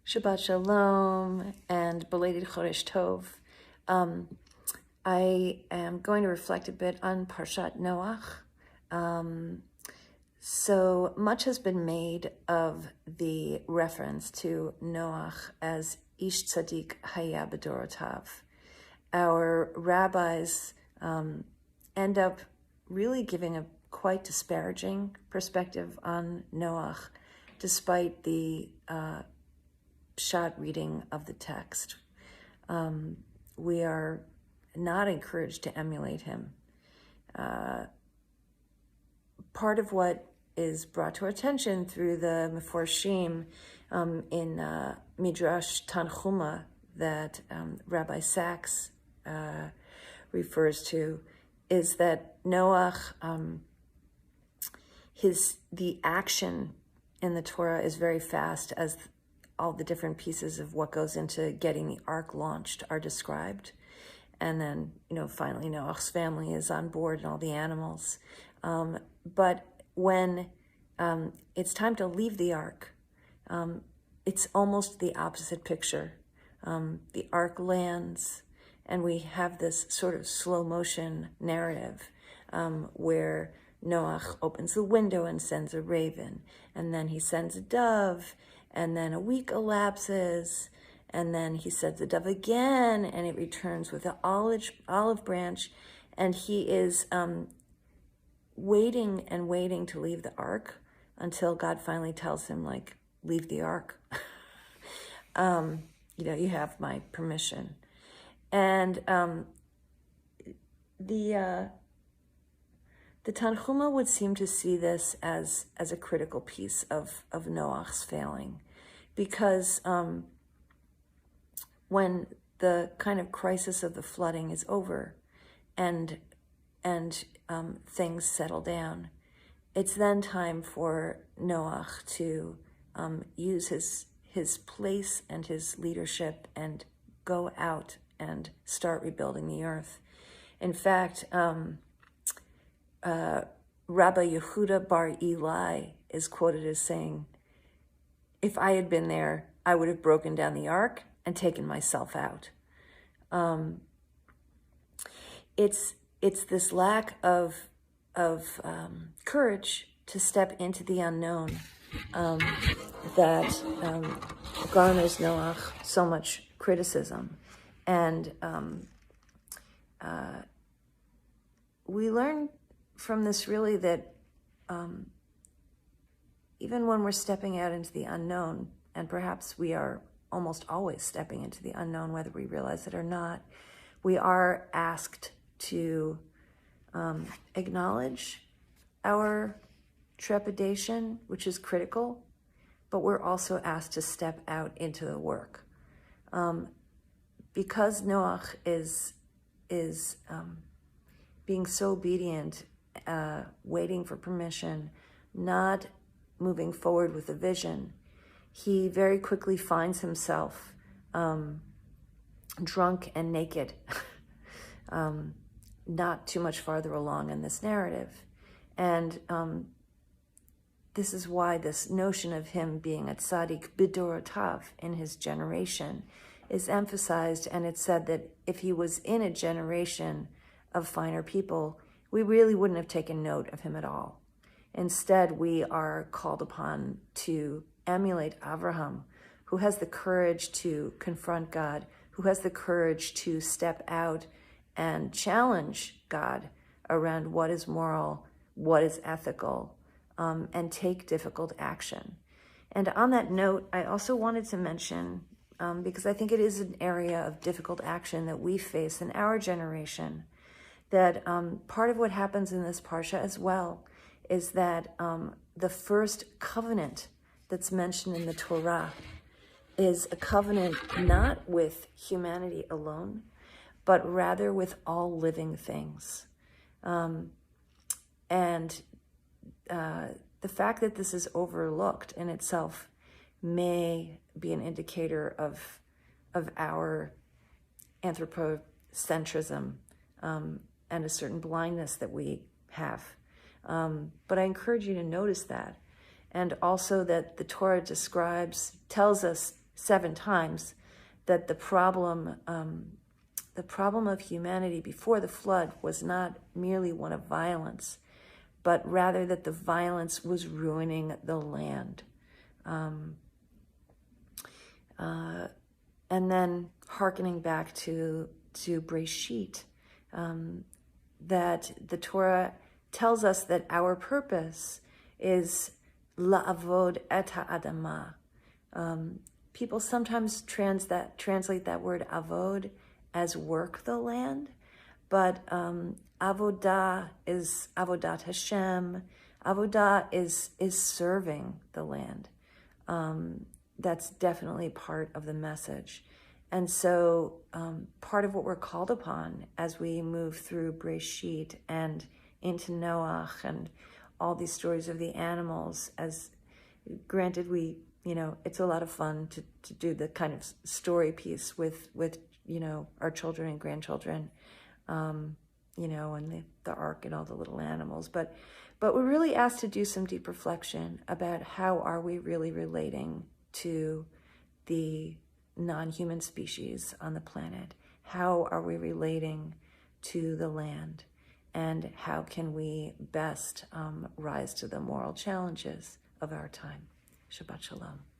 Shabbat Shalom and belated Chodesh Tov. I am going to reflect a bit on Parshat Noach. So much has been made of the reference to Noach as Ish Tzadik Haya B'Dorotav. Our rabbis end up really giving a quite disparaging perspective on Noach, despite the shot reading of the text. We are not encouraged to emulate him. Part of what is brought to our attention through the Meforshim in Midrash Tanchuma that Rabbi Sachs refers to is that Noach, the action in the Torah is very fast, as all the different pieces of what goes into getting the ark launched are described. And then, finally Noach's family is on board and all the animals. But when it's time to leave the ark, it's almost the opposite picture. The ark lands, and we have this sort of slow motion narrative where Noach opens the window and sends a raven, and then he sends a dove, and then a week elapses, and then he sends the dove again, and it returns with an olive branch, and he is waiting and waiting to leave the ark until God finally tells him, leave the ark. You have my permission. And the Tanchuma would seem to see this as a critical piece of Noach's failing, because when the kind of crisis of the flooding is over and things settle down, it's then time for Noach to use his place and his leadership and go out and start rebuilding the earth. In fact, Rabbi Yehuda bar Eli is quoted as saying, "If I had been there, I would have broken down the ark and taken myself out." It's this lack of courage to step into the unknown that garners Noach so much criticism. And we learn from this really that even when we're stepping out into the unknown, and perhaps we are almost always stepping into the unknown, whether we realize it or not, we are asked to acknowledge our trepidation, which is critical, but we're also asked to step out into the work. Because Noach is being so obedient, waiting for permission, not moving forward with a vision, he very quickly finds himself drunk and naked, not too much farther along in this narrative. And this is why this notion of him being a tzaddik b'dorotav, in his generation, is emphasized. And it's said that if he was in a generation of finer people, we really wouldn't have taken note of him at all. Instead, we are called upon to emulate Avraham, who has the courage to confront God, who has the courage to step out and challenge God around what is moral, what is ethical, and take difficult action. And on that note, I also wanted to mention, because I think it is an area of difficult action that we face in our generation, that part of what happens in this Parsha as well is that the first covenant that's mentioned in the Torah is a covenant not with humanity alone, but rather with all living things. And the fact that this is overlooked in itself may be an indicator of our anthropocentrism and a certain blindness that we have. But I encourage you to notice that. And also that the Torah tells us 7 times that the problem of humanity before the flood was not merely one of violence, but rather that the violence was ruining the land. And then hearkening back to Breshit, that the Torah tells us that our purpose is la'avod et ha'adamah. People sometimes translate that word avod as work the land, but avodah is avodat Hashem. Avodah is serving the land. That's definitely part of the message. And so part of what we're called upon as we move through Breshit and into Noach and all these stories of the animals, as granted it's a lot of fun to do the kind of story piece with our children and grandchildren, and the ark and all the little animals. But we're really asked to do some deep reflection about how are we really relating to the non-human species on the planet? How are we relating to the land? And how can we best rise to the moral challenges of our time? Shabbat Shalom.